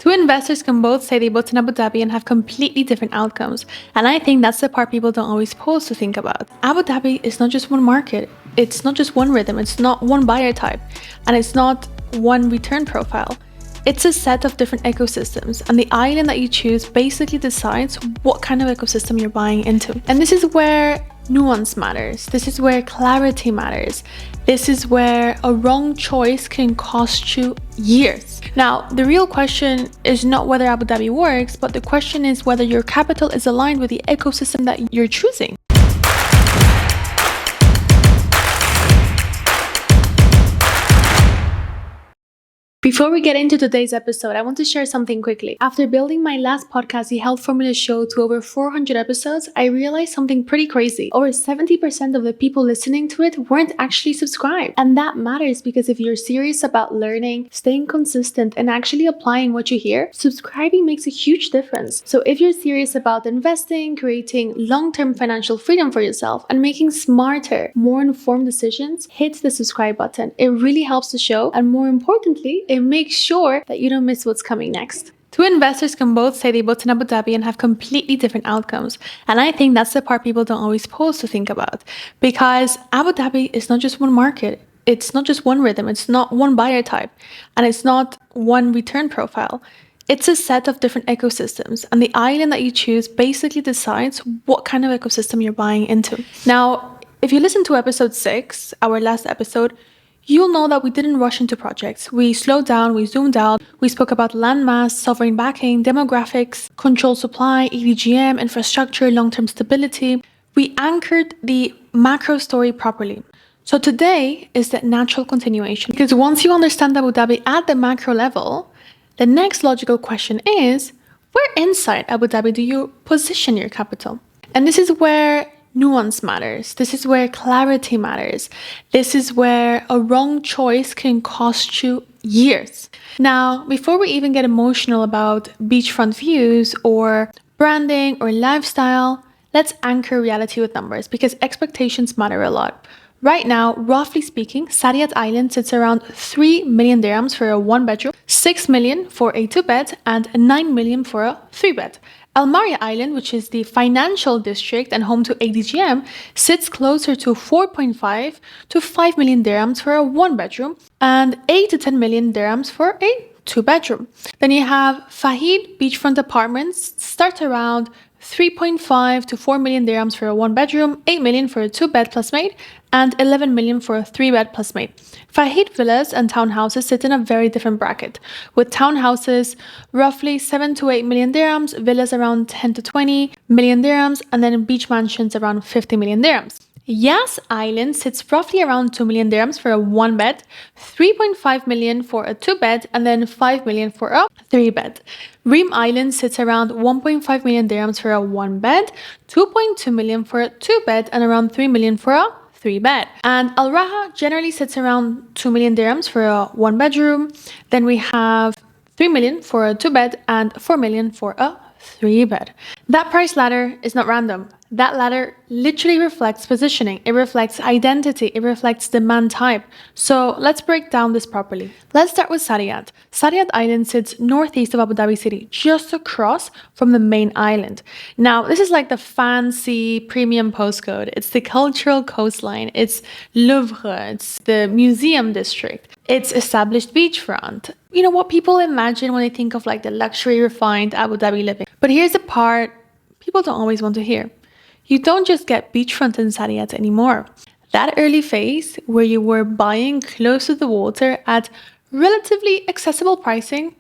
Two investors can both say they booked in Abu Dhabi and have completely different outcomes. And I think that's the part people don't always pause to think about. Abu Dhabi is not just one market. It's not just one rhythm. It's not one buyer type. And it's not one return profile. It's a set of different ecosystems, and the island that you choose basically decides what kind of ecosystem you're buying into. And this is where nuance matters. This is where clarity matters. This is where a wrong choice can cost you years. Now, the real question is not whether Abu Dhabi works, but the question is whether your capital is aligned with the ecosystem that you're choosing. Before we get into today's episode, I want to share something quickly. After building my last podcast, the Health Formula Show, to over 400 episodes, I realized something pretty crazy. Over 70% of the people listening to it weren't actually subscribed. And that matters because if you're serious about learning, staying consistent, and actually applying what you hear, subscribing makes a huge difference. So if you're serious about investing, creating long-term financial freedom for yourself, and making smarter, more informed decisions, hit the subscribe button. It really helps the show, and more importantly, it makes sure that you don't miss what's coming next. Two investors can both say they booked in Abu Dhabi and have completely different outcomes. And I think that's the part people don't always pause to think about. Because Abu Dhabi is not just one market. It's not just one rhythm. It's not one buyer type. And it's not one return profile. It's a set of different ecosystems. And the island that you choose basically decides what kind of ecosystem you're buying into. Now, if you listen to episode 6, our last episode, you'll know that we didn't rush into projects. We slowed down, we zoomed out, we spoke about landmass, sovereign backing, demographics, controlled supply, EDGM, infrastructure, long-term stability. We anchored the macro story properly. So today is the natural continuation, because once you understand Abu Dhabi at the macro level, the next logical question is, where inside Abu Dhabi do you position your capital? And this is where nuance matters. This is where clarity matters. This is where a wrong choice can cost you years. Now, before we even get emotional about beachfront views or branding or lifestyle, let's anchor reality with numbers because expectations matter a lot. Right now, roughly speaking, Saadiyat Island sits around 3 million dirhams for a 1-bedroom, 6 million for a 2-bed, and 9 million for a 3-bed. Al Maria Island, which is the financial district and home to ADGM, sits closer to 4.5 to 5 million dirhams for a 1-bedroom and 8 to 10 million dirhams for a 2-bedroom. Then you have Fahid beachfront apartments start around 3.5 to 4 million dirhams for a 1-bedroom, 8 million for a 2-bed plus maid, and 11 million for a 3-bed plus maid. Fahid villas and townhouses sit in a very different bracket, with townhouses roughly 7 to 8 million dirhams, villas around 10 to 20 million dirhams, and then beach mansions around 50 million dirhams. Yas Island sits roughly around 2 million dirhams for a 1-bed, 3.5 million for a 2-bed, and then 5 million for a 3-bed. Reem Island sits around 1.5 million dirhams for a 1-bed, 2.2 million for a 2-bed, and around 3 million for a 3-bed. And Al Raha generally sits around 2 million dirhams for a 1-bedroom. Then we have 3 million for a 2-bed and 4 million for a 3-bed. That price ladder is not random. That ladder literally reflects positioning. It reflects identity. It reflects demand type. So let's break down this properly. Let's start with Saadiyat. Saadiyat Island sits northeast of Abu Dhabi City, just across from the main island. Now, this is like the fancy premium postcode. It's the cultural coastline. It's Louvre. It's the museum district. It's established beachfront. You know what people imagine when they think of like the luxury, refined Abu Dhabi living. But here's the part people don't always want to hear. You don't just get beachfront in Saadiyat anymore. That early phase where you were buying close to the water at relatively accessible pricing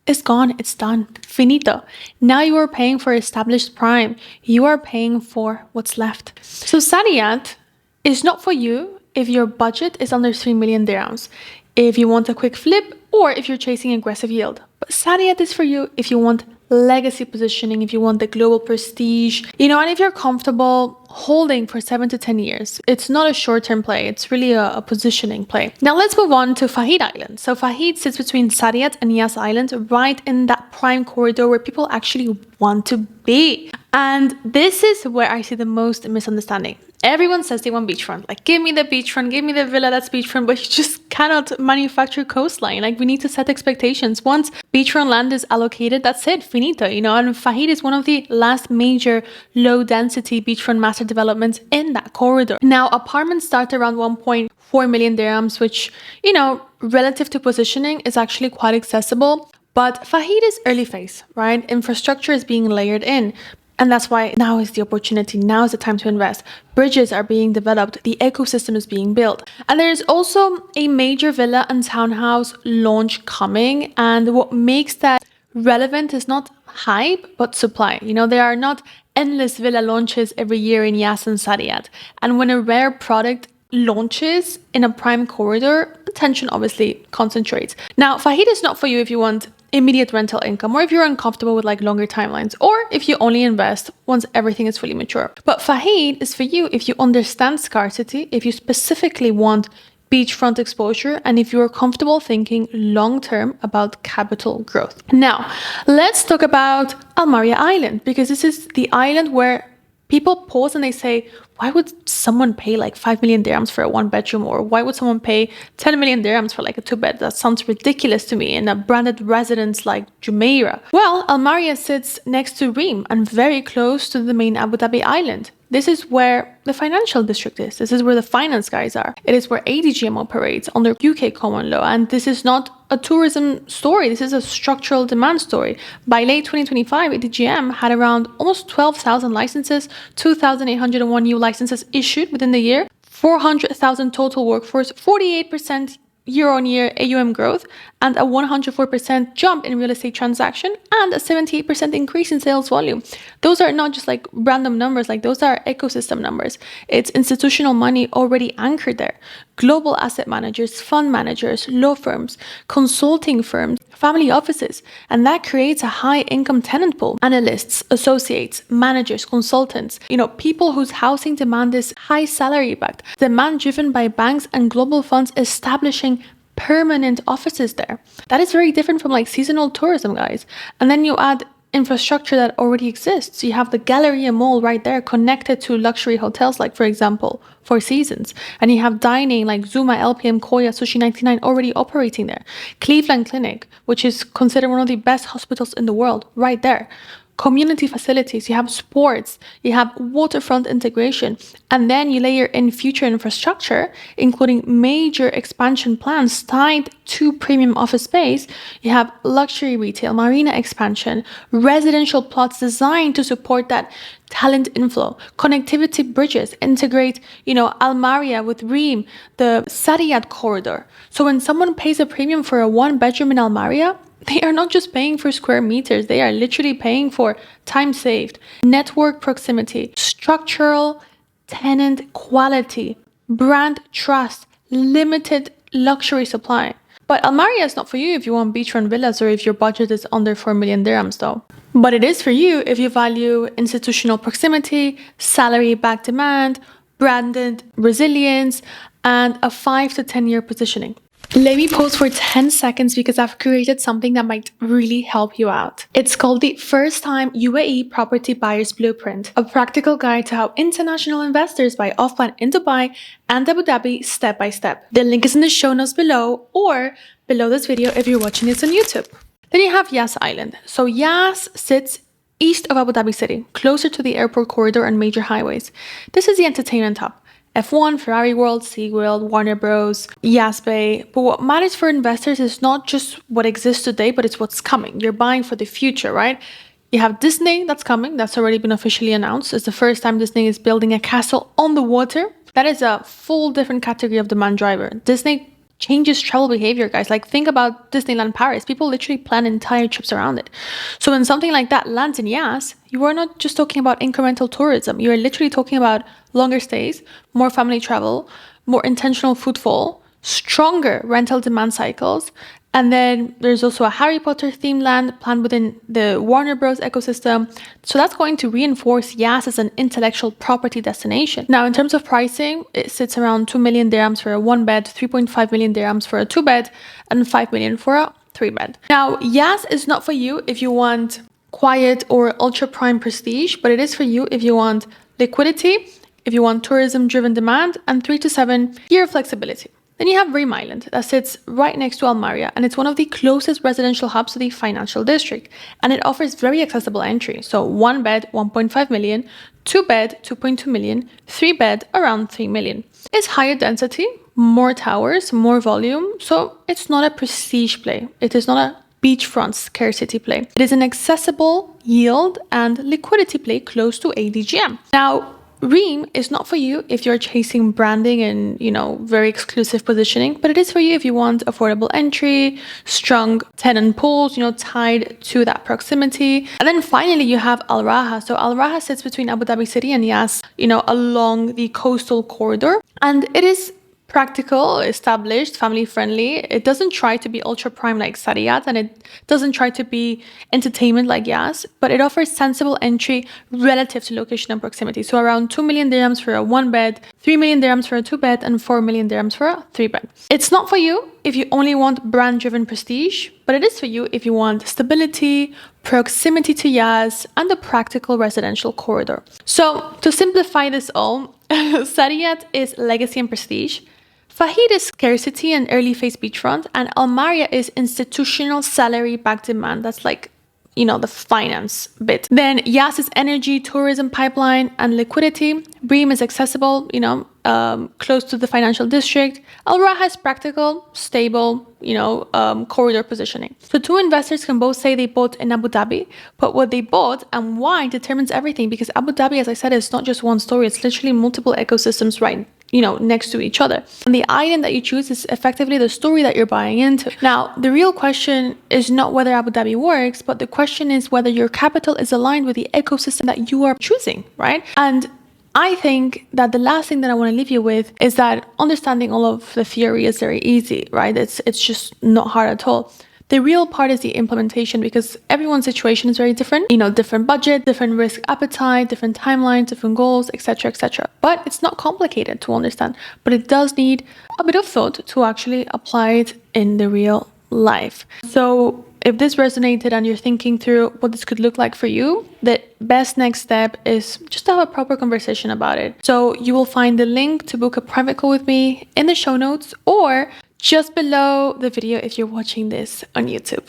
is gone. It's done. Finito. Now you are paying for established prime. You are paying for what's left. So Saadiyat is not for you if your budget is under 3 million dirhams, if you want a quick flip, or if you're chasing aggressive yield. But Saadiyat is for you if you want legacy positioning, if you want the global prestige, and if you're comfortable holding for 7 to 10 years. It's not a short-term play. It's really a positioning play. Now let's move on to Fahid Island. So Fahid sits between Saadiyat and Yas Island, right in that prime corridor where people actually want to be. And this is where I see the most misunderstanding. Everyone says they want beachfront. Like, give me the beachfront, give me the villa that's beachfront, but you just cannot manufacture coastline. Like, we need to set expectations. Once beachfront land is allocated, that's it, finito, you know. And Fahid is one of the last major low-density beachfront master developments in that corridor. Now, apartments start around 1.4 million dirhams, which, you know, relative to positioning is actually quite accessible. But Fahid is early phase, right? Infrastructure is being layered in. And that's why now is the opportunity. Now is the time to invest. Bridges are being developed. The ecosystem is being built. And there's also a major villa and townhouse launch coming. And what makes that relevant is not hype, but supply. You know, there are not endless villa launches every year in Yas and Sariyat. And when a rare product launches in a prime corridor, attention obviously concentrates. Now, Fahid is not for you if you want immediate rental income, or if you're uncomfortable with like longer timelines, or if you only invest once everything is fully mature. But Fahid is for you if you understand scarcity, if you specifically want beachfront exposure, and if you're comfortable thinking long-term about capital growth. Now, let's talk about Al Marja Island, because this is the island where people pause and they say, why would someone pay like 5 million dirhams for a one bedroom? Or why would someone pay 10 million dirhams for like a two bed? That sounds ridiculous to me in a branded residence like Jumeirah. Well, Al Marja sits next to Reem and very close to the main Abu Dhabi island. This is where the financial district is. This is where the finance guys are. It is where ADGM operates under UK common law. And this is not a tourism story. This is a structural demand story. By late 2025, ADGM had around almost 12,000 licenses, 2,801 new licenses issued within the year, 400,000 total workforce, 48% year-on-year AUM growth, and a 104% jump in real estate transaction, and a 78% increase in sales volume. Those are not just like random numbers, like those are ecosystem numbers. It's institutional money already anchored there. Global asset managers, fund managers, law firms, consulting firms, family offices, and that creates a high income tenant pool. Analysts, associates, managers, consultants, you know, people whose housing demand is high salary backed, demand driven by banks and global funds establishing permanent offices there. That is very different from like seasonal tourism, guys. And then you add infrastructure that already exists. You have the Galleria Mall right there connected to luxury hotels, like for example, Four Seasons. And you have dining like Zuma, LPM, Koya, Sushi 99 already operating there. Cleveland Clinic, which is considered one of the best hospitals in the world, right there. Community facilities, you have sports, you have waterfront integration, and then you layer in future infrastructure, including major expansion plans tied to premium office space. You have luxury retail, marina expansion, residential plots designed to support that talent inflow, connectivity bridges, integrate, you know, Al Marja with Reem, the Sariyat corridor. So when someone pays a premium for a one bedroom in Al Marja, they are not just paying for square meters, they are literally paying for time saved, network proximity, structural tenant quality, brand trust, limited luxury supply. But Al Marja is not for you if you want beachfront villas or if your budget is under 4 million dirhams though. But it is for you if you value institutional proximity, salary-backed demand, branded resilience, and a 5 to 10 year positioning. Let me pause for 10 seconds because I've created something that might really help you out. It's called the First Time UAE Property Buyer's Blueprint, a practical guide to how international investors buy off-plan in Dubai and Abu Dhabi step by step. The link is in the show notes below or below this video if you're watching this on YouTube. Then you have Yas Island. So Yas sits east of Abu Dhabi City, closer to the airport corridor and major highways. This is the entertainment hub. F1, Ferrari World, SeaWorld, Warner Bros, Yas Bay. But what matters for investors is not just what exists today, but it's what's coming. You're buying for the future, right? You have Disney that's coming. That's already been officially announced. It's the first time Disney is building a castle on the water. That is a full different category of demand driver. Disney changes travel behavior, guys. Like, think about Disneyland Paris. People literally plan entire trips around it. So when something like that lands in Yas, you are not just talking about incremental tourism. You are literally talking about longer stays, more family travel, more intentional footfall, stronger rental demand cycles. And then there's also a Harry Potter themed land planned within the Warner Bros ecosystem. So that's going to reinforce Yas as an intellectual property destination. Now, in terms of pricing, it sits around 2 million dirhams for a one bed, 3.5 million dirhams for a two bed, and 5 million for a three bed. Now, Yas is not for you if you want quiet or ultra prime prestige, but it is for you if you want liquidity, if you want tourism-driven demand, and 3 to 7 year flexibility. Then you have Reem Island that sits right next to Almaria, and it's one of the closest residential hubs to the financial district, and it offers very accessible entry. So 1 bed, 1.5 million, 2 bed, 2.2 million, 3 bed, around 3 million. It's higher density, more towers, more volume, so it's not a prestige play. It is not a beachfront scarcity play. It is an accessible yield and liquidity play close to ADGM. Now, Reem is not for you if you're chasing branding and, very exclusive positioning, but it is for you if you want affordable entry, strong tenant pools, tied to that proximity. And then finally, you have Al Raha. So Al Raha sits between Abu Dhabi City and Yas, along the coastal corridor. And it is practical, established, family friendly. It doesn't try to be ultra prime like Sariyat, and it doesn't try to be entertainment like Yas, but it offers sensible entry relative to location and proximity. So around 2 million dirhams for a 1 bed, 3 million dirhams for a 2 bed, and 4 million dirhams for a 3 bed. It's not for you if you only want brand driven prestige, but it is for you if you want stability, proximity to Yas, and a practical residential corridor. So to simplify this all, Sariyat is legacy and prestige. Fahid is scarcity and early phase beachfront, and Almaria is institutional salary-backed demand. That's like, the finance bit. Then Yas is energy, tourism pipeline, and liquidity. Reem is accessible, close to the financial district. Al Raha is practical, stable, corridor positioning. So two investors can both say they bought in Abu Dhabi, but what they bought and why determines everything, because Abu Dhabi, as I said, is not just one story. It's literally multiple ecosystems right next to each other. And the item that you choose is effectively the story that you're buying into. Now, the real question is not whether Abu Dhabi works, but the question is whether your capital is aligned with the ecosystem that you are choosing, right? And I think that the last thing that I want to leave you with is that understanding all of the theory is very easy, right? It's just not hard at all. The real part is the implementation, because everyone's situation is very different. Different budget, different risk appetite, different timelines, different goals, etc., etc. But it's not complicated to understand. But it does need a bit of thought to actually apply it in the real life. So if this resonated and you're thinking through what this could look like for you, the best next step is just to have a proper conversation about it. So you will find the link to book a private call with me in the show notes, or just below the video if you're watching this on YouTube.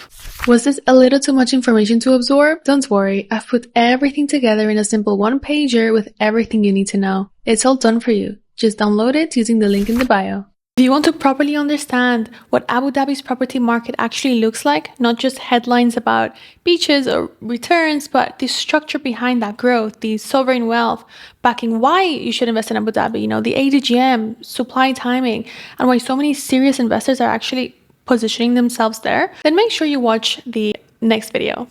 Was this a little too much information to absorb? Don't worry, I've put everything together in a simple one-pager with everything you need to know. It's all done for you. Just download it using the link in the bio. If you want to properly understand what Abu Dhabi's property market actually looks like, not just headlines about beaches or returns, but the structure behind that growth, the sovereign wealth, backing why you should invest in Abu Dhabi, the ADGM, supply timing, and why so many serious investors are actually positioning themselves there, then make sure you watch the next video.